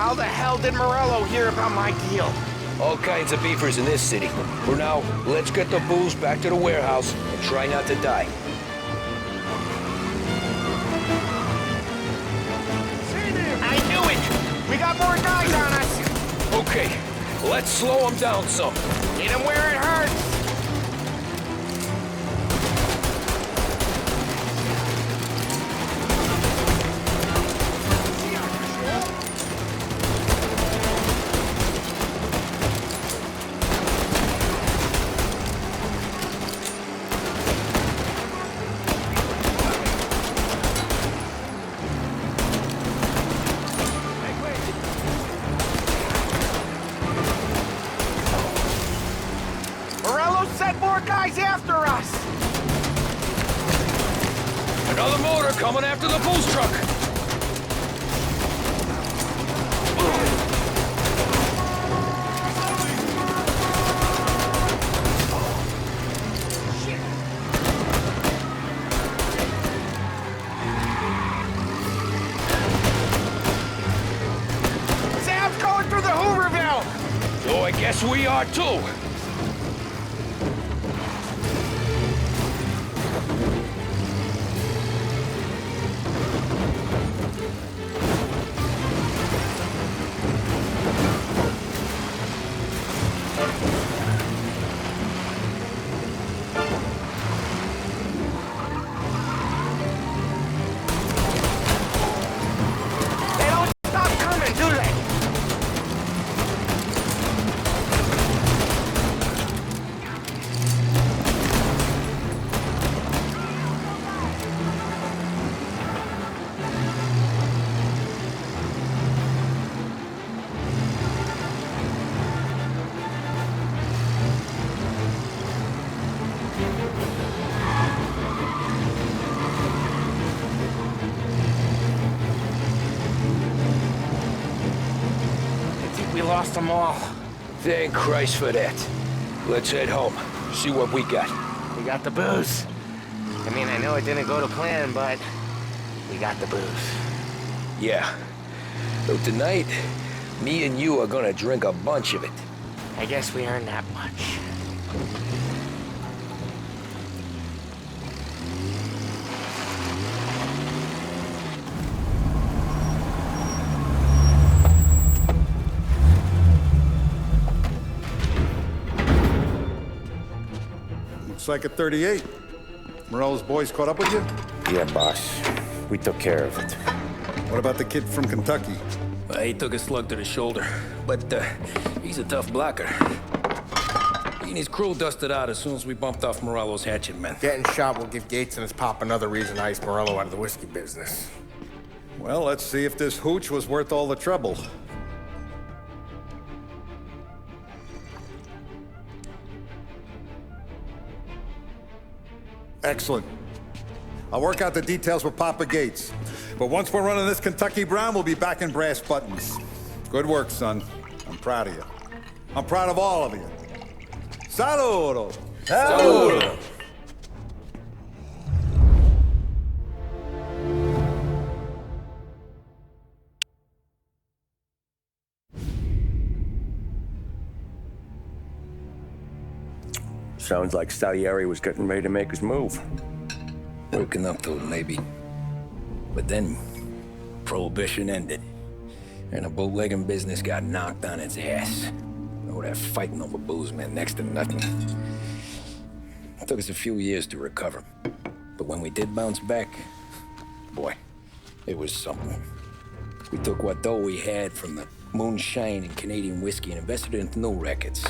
How the hell did Morello hear about my deal? All kinds of beefers in this city. For now, let's get the booze back to the warehouse and try not to die. I knew it! We got more guys on us! Okay, let's slow them down some. Hit them where it hurts! After us! Another motor coming after the booze truck! Sam's going through the Hooverville! So I guess we are too! Lost them all. Thank Christ for that. Let's head home. See what we got. We got the booze. I mean, I know it didn't go to plan, but we got the booze. Yeah. So tonight, me and you are gonna drink a bunch of it. I guess we earned that much. Looks like a 38. Morello's boys caught up with you? Yeah, boss. We took care of it. What about the kid from Kentucky? Well, he took a slug to the shoulder, but he's a tough blocker. He and his crew dusted out as soon as we bumped off Morello's hatchet men. Getting shot will give Gates and his pop another reason to ice Morello out of the whiskey business. Well, let's see if this hooch was worth all the trouble. Excellent. I'll work out the details with Papa Gates. But once we're running this Kentucky Brown, we'll be back in brass buttons. Good work, son. I'm proud of you. I'm proud of all of you. Saludo! Saludo! Sounds like Salieri was getting ready to make his move. Working up to it, maybe. But then, Prohibition ended. And the bootlegging business got knocked on its ass. Oh, that fighting over booze meant next to nothing. It took us a few years to recover. But when we did bounce back, boy, it was something. We took what dough we had from the moonshine and Canadian whiskey and invested it into new rackets.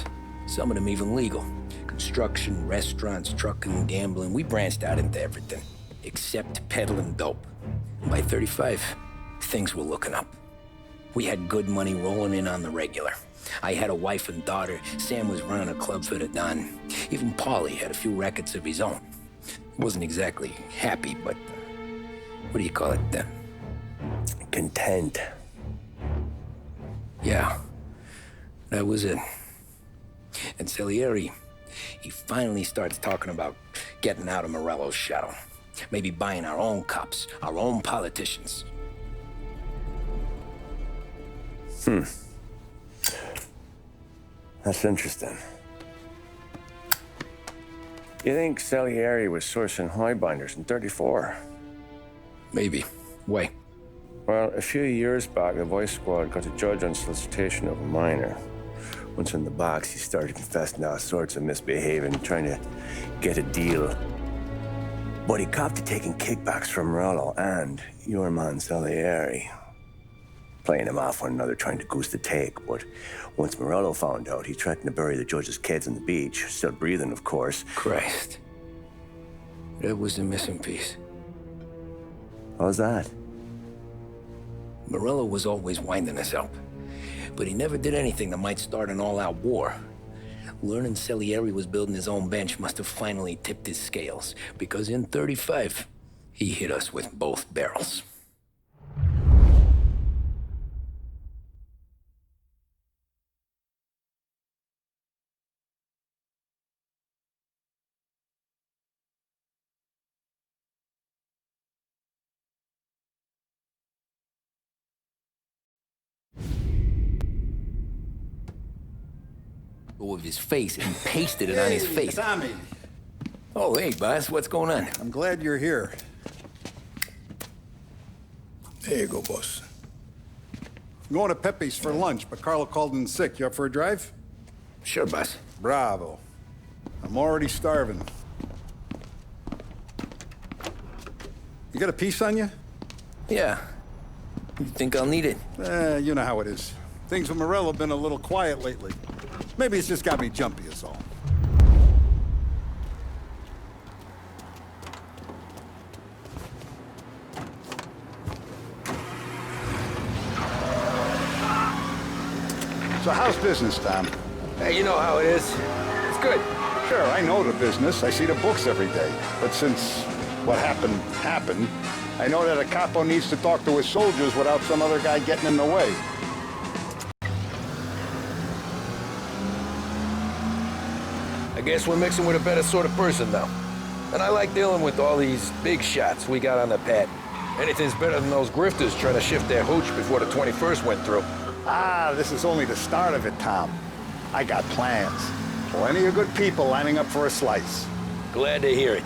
Some of them even legal. Construction, restaurants, trucking, gambling. We branched out into everything, except peddling dope. And by 35, things were looking up. We had good money rolling in on the regular. I had a wife and daughter. Sam was running a club for the Don. Even Paulie had a few rackets of his own. He wasn't exactly happy, but what do you call it? Content. Yeah, that was it. And Salieri, he finally starts talking about getting out of Morello's shadow. Maybe buying our own cops, our own politicians. That's interesting. You think Salieri was sourcing highbinders in 34? Maybe. Why? Well, a few years back, the Vice Squad got a judge on solicitation of a minor. Once in the box, he started confessing all sorts of misbehaving, trying to get a deal. But he copped to taking kickbacks from Morello and your man Salieri. Playing them off one another, trying to goose the take. But once Morello found out, he threatened to bury the judge's kids on the beach. Still breathing, of course. Christ. That was the missing piece. How's that? Morello was always winding us up, but he never did anything that might start an all-out war. Learning Salieri was building his own bench must have finally tipped his scales, because in 35, he hit us with both barrels. Of his face and pasted it on his face. Tommy. Oh, hey, boss, what's going on? I'm glad you're here. There you go, boss. I'm going to Pepe's for lunch, but Carlo called in sick. You up for a drive? Sure, boss. Bravo. I'm already starving. You got a piece on you? Yeah. You think I'll need it? You know how it is. Things with Morello have been a little quiet lately. Maybe it's just got me jumpy is all. So how's business, Tom? Hey, you know how it is. It's good. Sure, I know the business. I see the books every day. But since what happened, I know that a capo needs to talk to his soldiers without some other guy getting in the way. I guess we're mixing with a better sort of person now. And I like dealing with all these big shots we got on the pad. Anything's better than those grifters trying to shift their hooch before the 21st went through. Ah, this is only the start of it, Tom. I got plans. Plenty of good people lining up for a slice. Glad to hear it.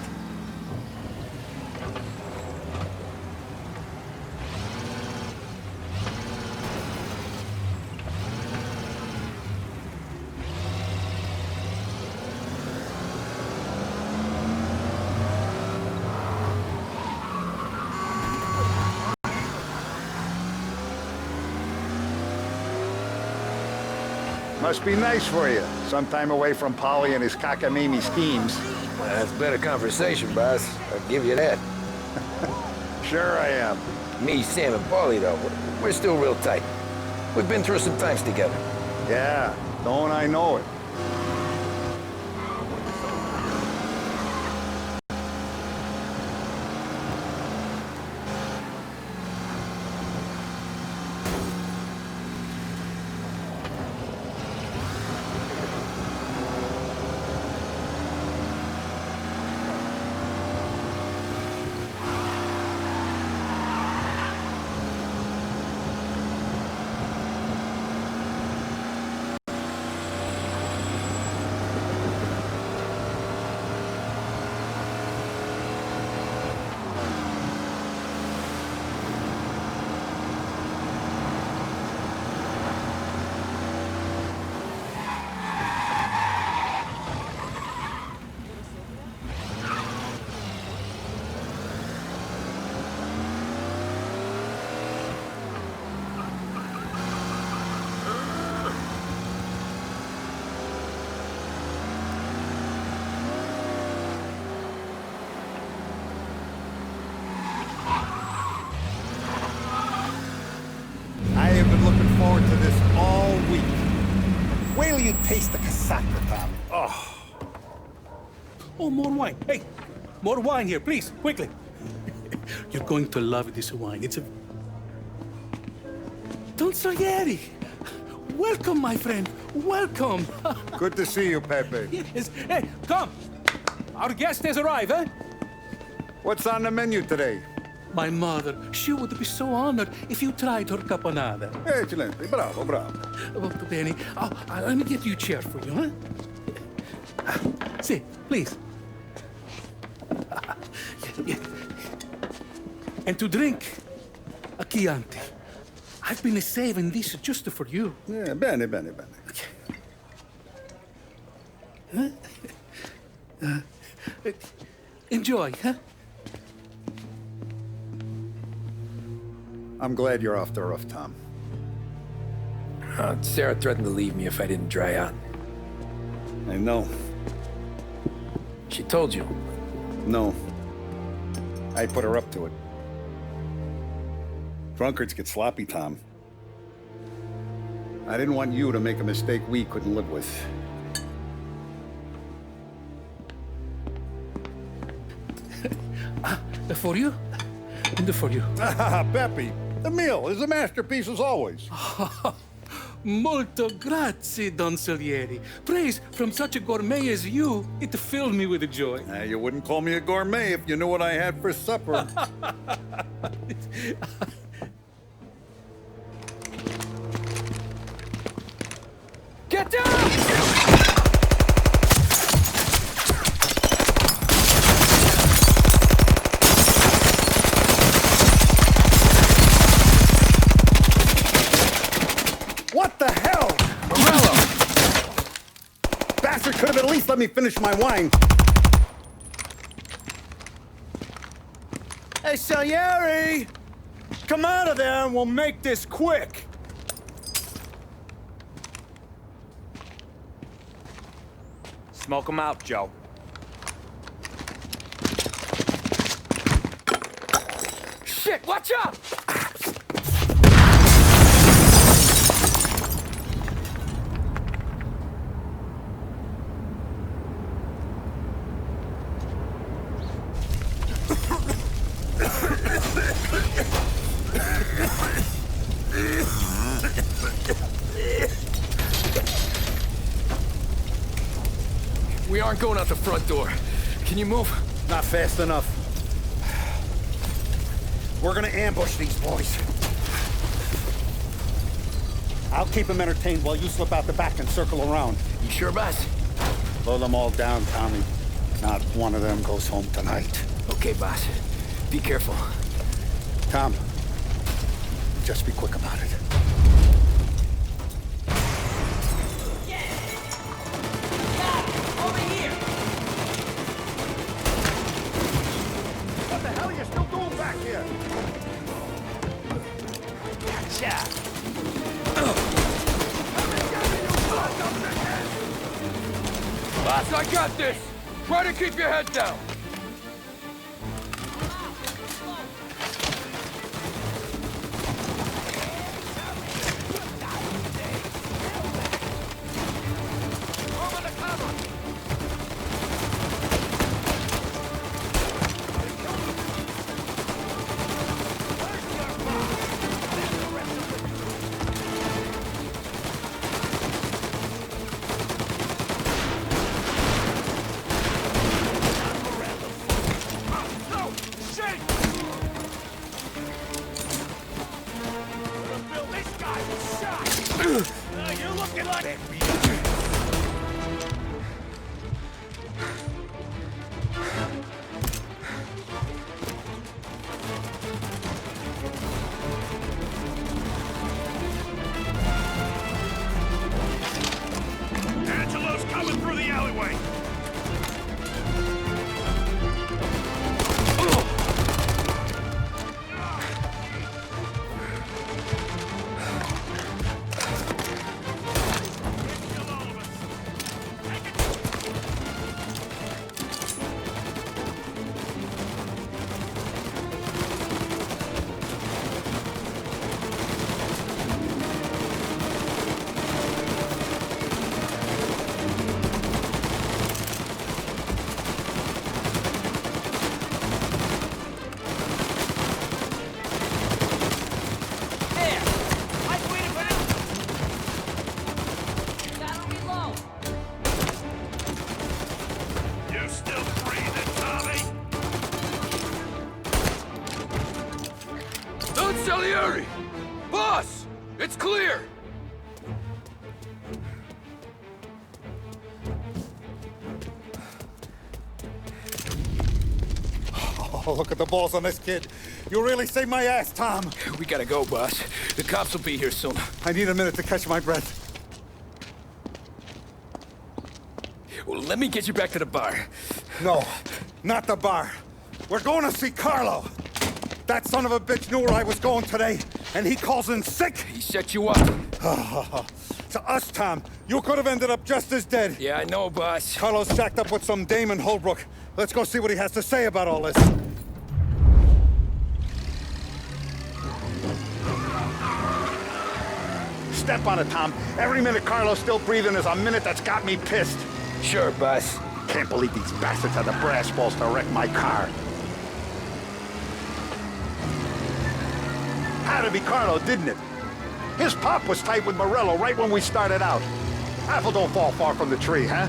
Must be nice for you. Some time away from Paulie and his cockamamie schemes. Well, that's better conversation, boss. I'll give you that. Sure I am. Me, Sam, and Paulie, though, we're still real tight. We've been through some times together. Yeah, don't I know it. Forward to this all week. Wait till you taste the casaca, Tom. Oh. Oh, more wine. Hey, more wine here, please, quickly. You're going to love this wine. It's a... Don Salieri. Welcome, my friend. Welcome. Good to see you, Pepe. Yes. Hey, come. Our guest has arrived, eh? What's on the menu today? My mother, she would be so honored if you tried her caponata. Eccellente, bravo, bravo. Molto bene. Oh, let me get you a chair for you, huh? Sit, please. And to drink, a Chianti. I've been saving this just for you. Yeah, bene, bene, bene. Enjoy, huh? I'm glad you're off the roof, Tom. Sarah threatened to leave me if I didn't dry out. I know. She told you. No. I put her up to it. Drunkards get sloppy, Tom. I didn't want you to make a mistake we couldn't live with. For you? And for you. Ah, Peppy, the meal is a masterpiece as always. Molto grazie, Don Salieri. Praise from such a gourmet as you, it filled me with joy. You wouldn't call me a gourmet if you knew what I had for supper. Get down! What the hell? Morello! Bastard could have at least let me finish my wine. Hey, Salieri! Come out of there and we'll make this quick. Smoke 'em out, Joe. Shit, watch out! We aren't going out the front door. Can you move? Not fast enough. We're gonna ambush these boys. I'll keep them entertained while you slip out the back and circle around. You sure, boss? Blow them all down, Tommy. Not one of them goes home tonight. Okay, boss. Be careful. Tom, just be quick about it. What the hell are you still doing back here? Boss, I got this! Try to keep your head down! Angelo's coming through the alleyway! clear! Oh, look at the balls on this kid. You really saved my ass, Tom. We gotta go, boss. The cops will be here soon. I need a minute to catch my breath. Well, let me get you back to the bar. No, not the bar. We're going to see Carlo. That son of a bitch knew where I was going today, and he calls in sick. He set you up. To us, Tom, you could have ended up just as dead. Yeah, I know, boss. Carlo's jacked up with some dame in Holbrook. Let's go see what he has to say about all this. Step on it, Tom. Every minute Carlo's still breathing is a minute that's got me pissed. Sure, boss. Can't believe these bastards had the brass balls to wreck my car. Had to be Carlo, didn't it? His pop was tight with Morello right when we started out. Apple don't fall far from the tree, huh?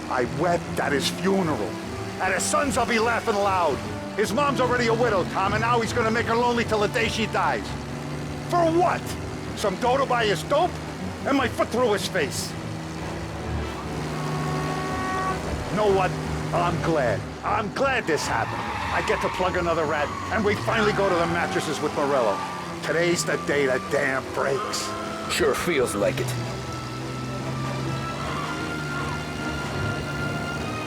I wept at his funeral. At his son's, I'll be laughing loud. His mom's already a widow, Tom, and now he's gonna make her lonely till the day she dies. For what? Some dough to buy his dope? And my foot through his face. You know what? I'm glad. I'm glad this happened. I get to plug another rat, and we finally go to the mattresses with Morello. Today's the day the dam breaks. Sure feels like it.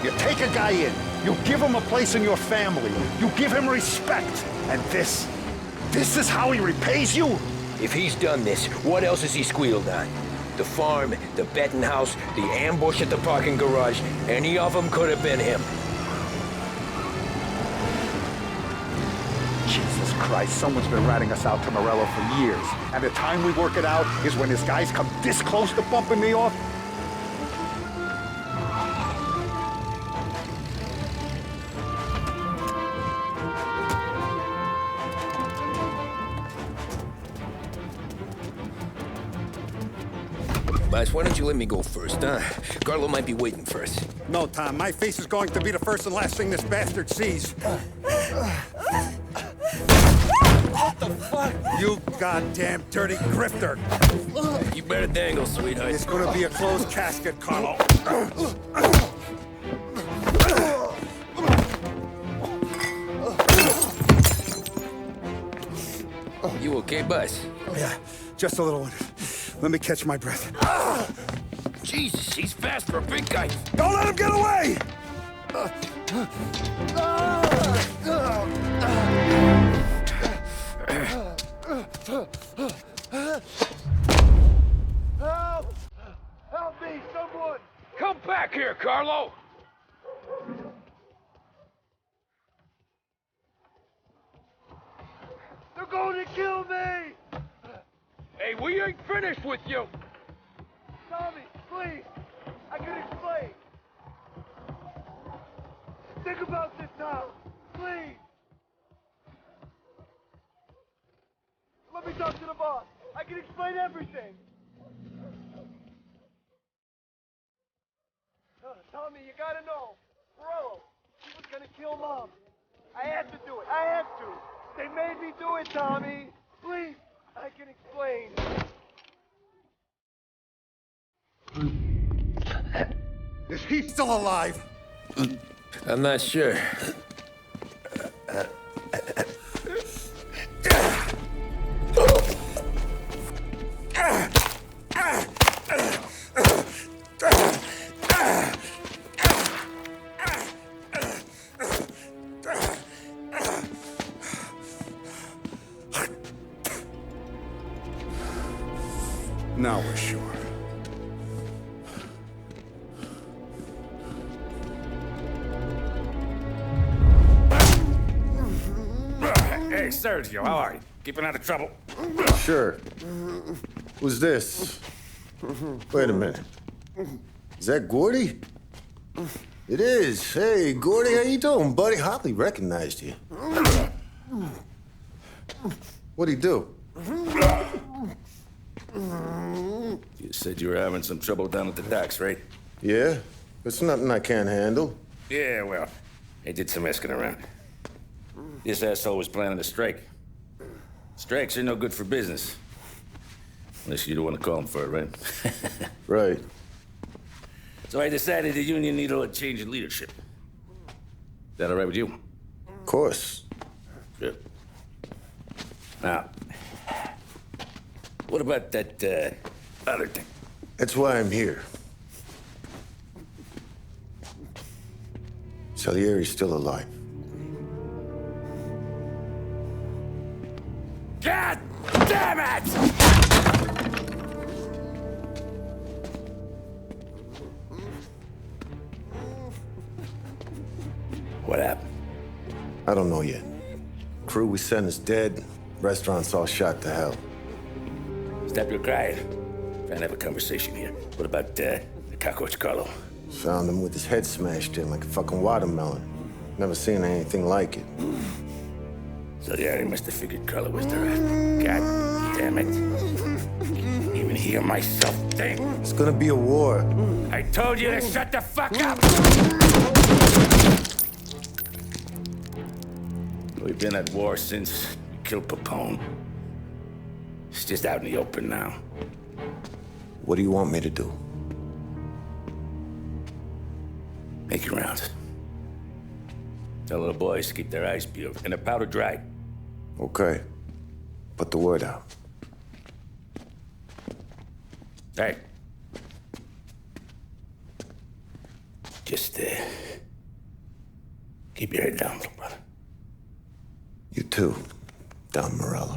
You take a guy in, you give him a place in your family, you give him respect, and this is how he repays you? If he's done this, what else has he squealed on? The farm, the betting house, the ambush at the parking garage, any of them could have been him. Jesus Christ, someone's been ratting us out to Morello for years, and the time we work it out is when his guys come this close to bumping me off? Boss, why don't you let me go first, huh? Carlo might be waiting for us. No, Tom, my face is going to be the first and last thing this bastard sees. What the fuck? You goddamn dirty grifter. You better dangle, sweetheart. It's gonna be a closed casket, Carlo. You okay, boss? Yeah, just a little one. Let me catch my breath. Jesus, he's fast for a big guy. Don't let him get away! Help! Help me, someone! Come back here, Carlo! They're going to kill me! Hey, we ain't finished with you! Tommy, please! I can explain! Think about this, Tom! Please! Let me talk to the boss! I can explain everything! Tommy, you gotta know! Morello, he was gonna kill Mom! I had to do it! I had to! They made me do it, Tommy! Please! I can explain! Is he still alive? I'm not sure. Now we're sure. Hey, Sergio, how are you? Keeping out of trouble? Sure. Who's this? Wait a minute. Is that Gordy? It is. Hey, Gordy, how you doing, buddy? Hardly recognized you. What'd he do? You said you were having some trouble down at the docks, right? Yeah? It's nothing I can't handle. Yeah, well, they did some asking around. This asshole was planning a strike. Strikes are no good for business. Unless you don't want to call him for it, right? Right. So I decided the union needed a change in leadership. Is that all right with you? Of course. Good. Now, what about that other thing? That's why I'm here. Salieri's still alive. God damn it! What happened? I don't know yet. Crew we sent is dead. Restaurants all shot to hell. Stop your crying. Trying to have a conversation here. What about the cockroach Carlo? Found him with his head smashed in like a fucking watermelon. Never seen anything like it. Salieri must have figured Carlo was the rat. God damn it. Even hear myself think. It's gonna be a war. I told you to shut the fuck up! We've been at war since we killed Papone. It's just out in the open now. What do you want me to do? Make your rounds. Tell little boys to keep their eyes peeled and their powder dry. Okay. Put the word out. Hey. Just, keep your head down, little brother. You too, Don Morello.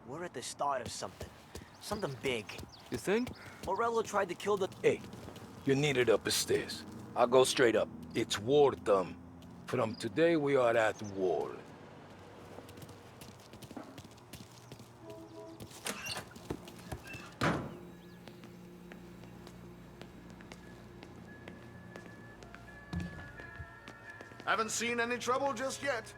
We're at the start of something. Something big. You think? Morello tried to kill the... Hey, you're needed upstairs. I'll go straight up. It's war, Thumb. From today, we are at war. Haven't seen any trouble just yet.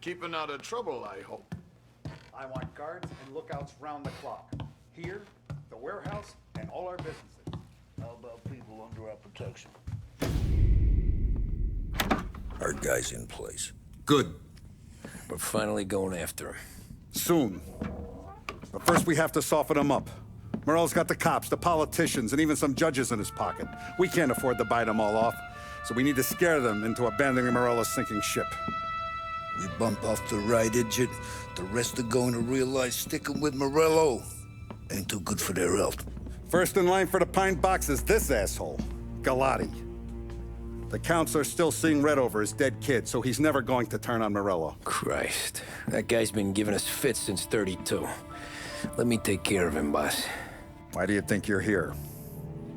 Keeping out of trouble, I hope. I want guards and lookouts round the clock. Here, the warehouse, and all our businesses. How about people under our protection? Our guy's in place. Good. We're finally going after him. Soon. But first we have to soften him up. Morello's got the cops, the politicians, and even some judges in his pocket. We can't afford to bite them all off, so we need to scare them into abandoning Morello's sinking ship. We bump off the right idiot, the rest are going to realize sticking with Morello ain't too good for their health. First in line for the pine box is this asshole, Galati. The counselor's still seeing red over his dead kid, so he's never going to turn on Morello. Christ. That guy's been giving us fits since 32. Let me take care of him, boss. Why do you think you're here?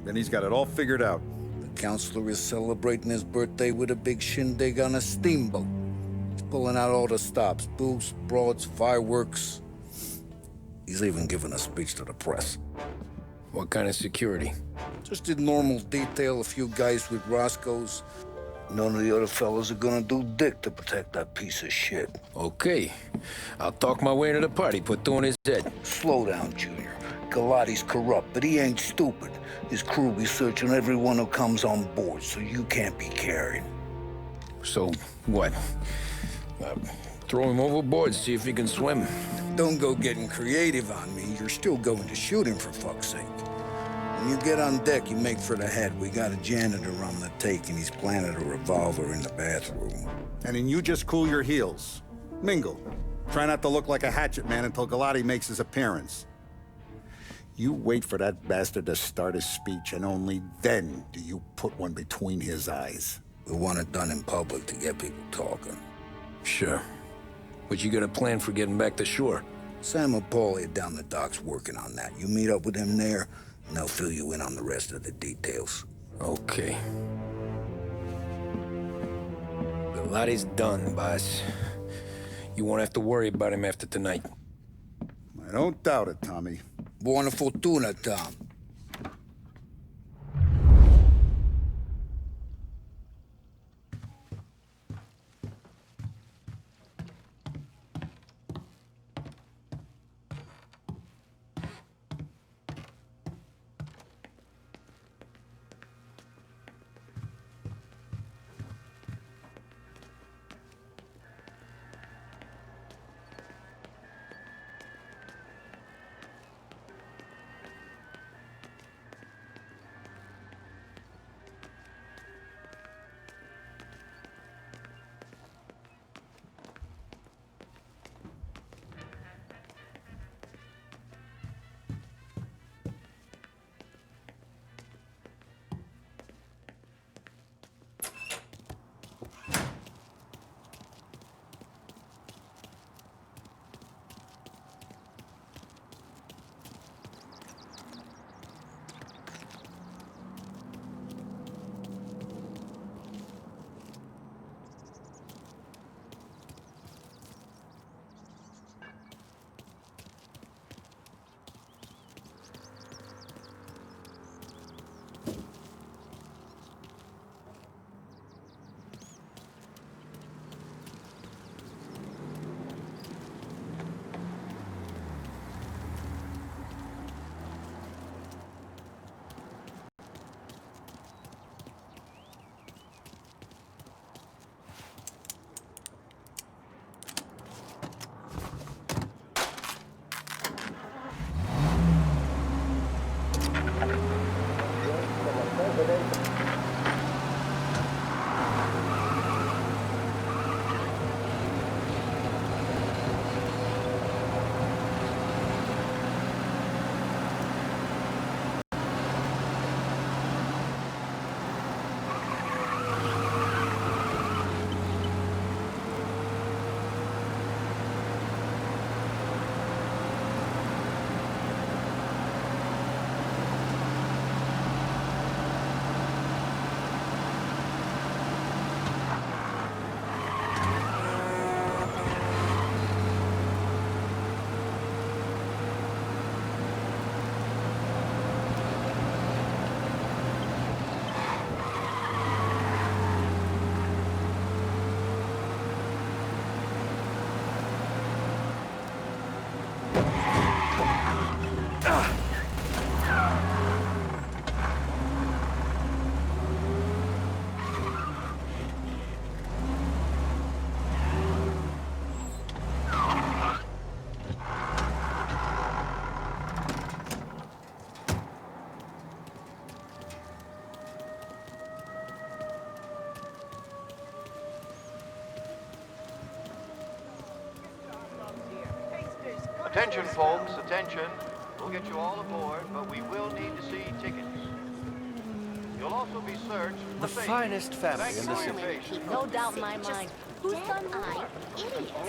Then he's got it all figured out. The counselor is celebrating his birthday with a big shindig on a steamboat. He's pulling out all the stops, booze, broads, fireworks. He's even giving a speech to the press. What kind of security? Just in normal detail, a few guys with Roscoe's. None of the other fellas are gonna do dick to protect that piece of shit. Okay. I'll talk my way into the party, put two in his head. Slow down, Junior. Galati's corrupt, but he ain't stupid. His crew be searching everyone who comes on board, so you can't be carried. So, what? Throw him overboard, see if he can swim. Don't go getting creative on me. You're still going to shoot him, for fuck's sake. When you get on deck, you make for the head. We got a janitor on the take, and he's planted a revolver in the bathroom. And then you just cool your heels. Mingle. Try not to look like a hatchet man until Galati makes his appearance. You wait for that bastard to start his speech, and only then do you put one between his eyes. We want it done in public to get people talking. Sure. But you got a plan for getting back to shore? Sam and Paulie are down the docks working on that. You meet up with them there, and they'll fill you in on the rest of the details. Okay. Galati's done, boss. You won't have to worry about him after tonight. I don't doubt it, Tommy. Buona fortuna, Tom. Attention, folks, attention. We'll get you all aboard, but we will need to see tickets. You'll also be searched for The finest family in the city. No doubt in my mind. Who's son I?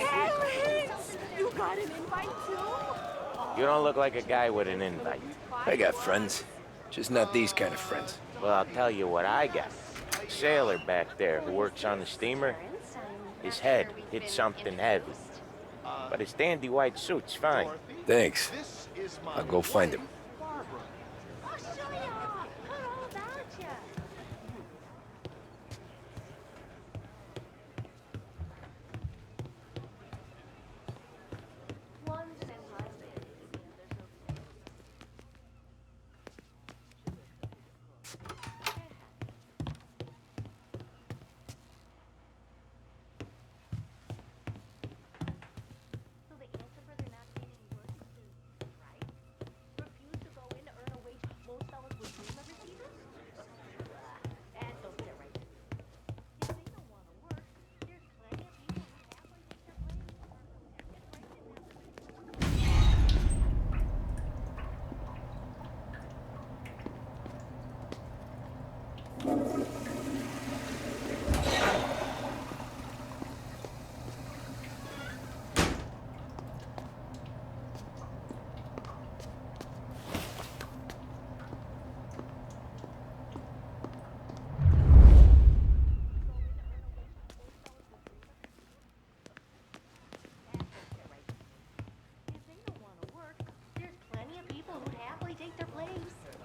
Alex! You got an invite too? You don't look like a guy with an invite. I got friends. Just not these kind of friends. Well, I'll tell you what I got. A sailor back there who works on the steamer. His head hit something heavy. But his dandy white suit's fine. Thanks. I'll go find him. I'll show you. Heard all about you.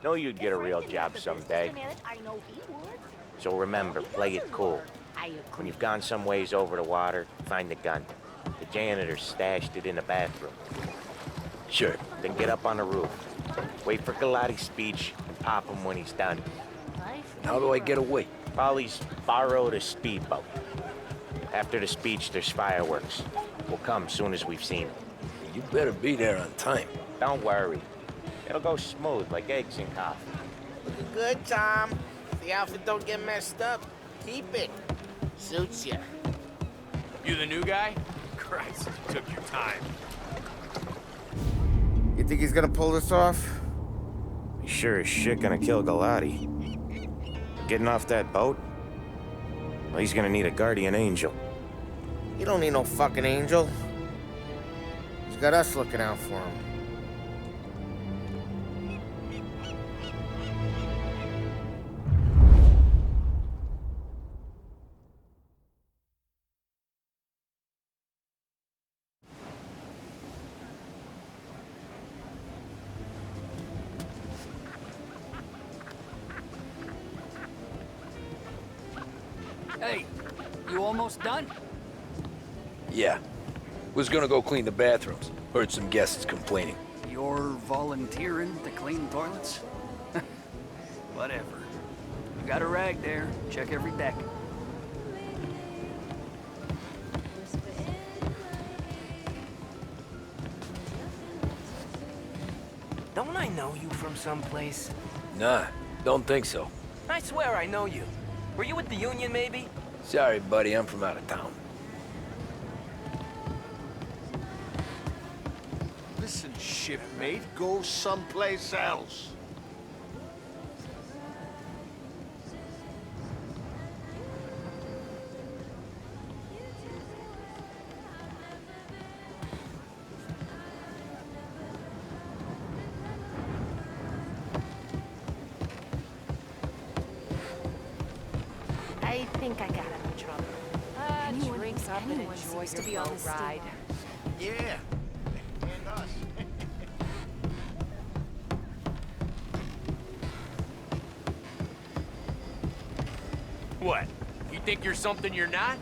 Know you'd get a real job someday. So remember, play it cool. When you've gone some ways over the water, find the gun. The janitor stashed it in the bathroom. Sure. Then get up on the roof. Wait for Galati's speech and pop him when he's done. How do I get away? Paulie's borrowed a speedboat. After the speech, there's fireworks. We'll come soon as we've seen him. You better be there on time. Don't worry. It'll go smooth like eggs in coffee. Looking good, Tom. If the outfit don't get messed up, keep it. Suits ya. You the new guy? Christ, you took your time. You think he's gonna pull this off? He's sure as shit gonna kill Galati. Getting off that boat? Well, he's gonna need a guardian angel. You don't need no fucking angel. He's got us looking out for him. Hey, you almost done? Yeah. Was gonna go clean the bathrooms. Heard some guests complaining. You're volunteering to clean toilets? Whatever. You got a rag there. Check every deck. Don't I know you from someplace? Nah, don't think so. I swear I know you. Were you with the Union, maybe? Sorry, buddy, I'm from out of town. Listen, shipmate, go someplace else. I think I got him in trouble. Anyone drinks up and enjoys to be on the ride. Yeah. And us. What? You think you're something you're not?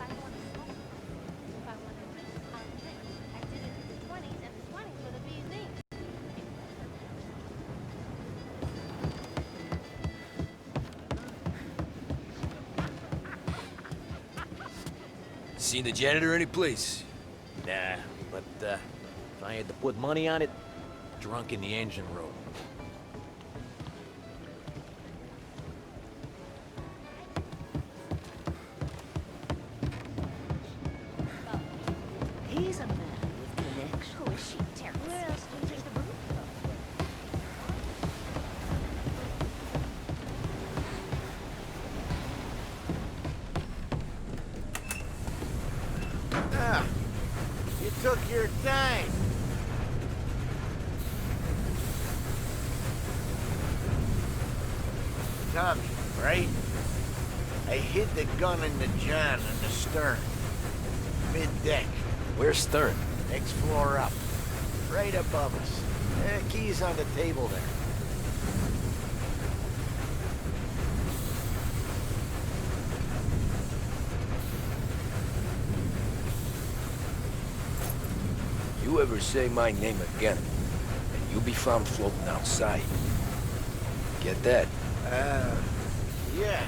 Seen the janitor any place? Nah, but if I had to put money on it, drunk in the engine room. He's a man with connections. Who is she, Terrence? Where else do you think the roof Ah, you took your time. Tommy, right? I hid the gun in the john on the stern. Mid-deck. Where's Stern? Next floor up. Right above us. Keys on the table there. You ever say my name again, and you be found floating outside. Get that? Yeah,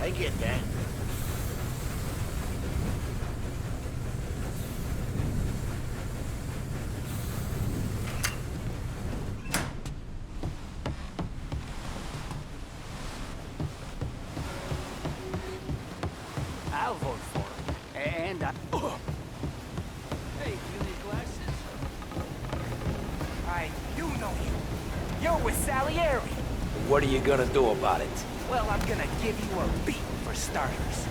I get that. I'll vote for him. And I... Hey, you need glasses? I do know you. You're with Salieri. What are you gonna do about it? Well, I'm gonna give you a beat for starters.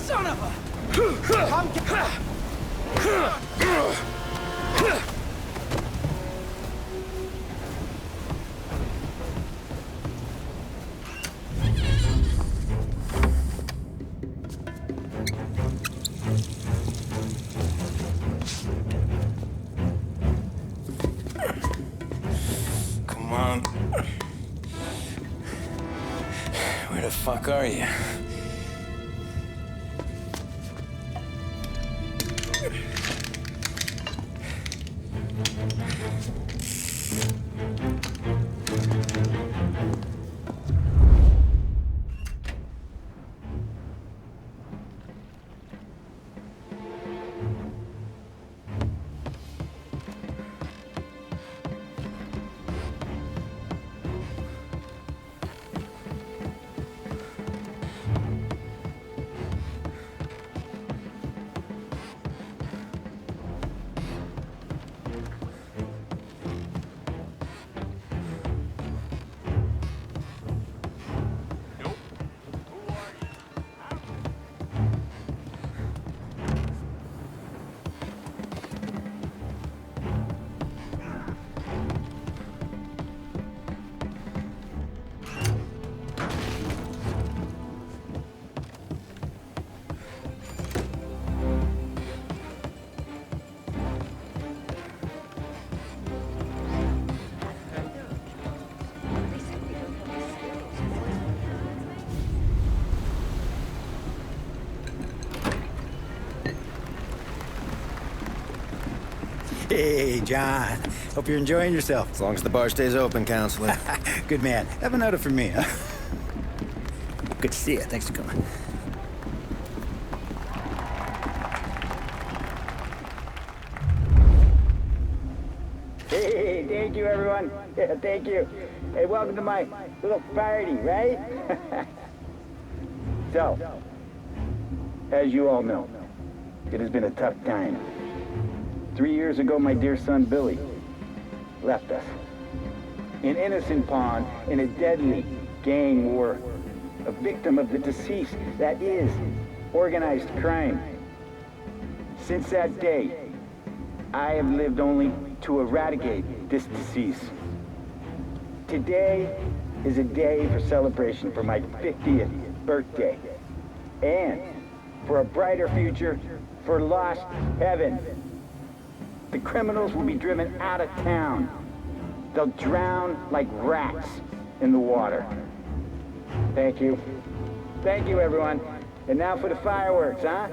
Son of a... Come on. fuck are you? Hey, John. Hope you're enjoying yourself. As long as the bar stays open, counselor. Good man. Have another for me, huh? Good to see you. Thanks for coming. Hey, thank you, everyone. Yeah, thank you. Hey, welcome to my little party, right? So, as you all know, it has been a tough time. 3 years ago, my dear son, Billy, left us. An innocent pawn in a deadly gang war. A victim of the deceased, that is, organized crime. Since that day, I have lived only to eradicate this disease. Today is a day for celebration for my 50th birthday. And for a brighter future for lost heaven. The criminals will be driven out of town. They'll drown like rats in the water. Thank you. Thank you, everyone. And now for the fireworks, huh?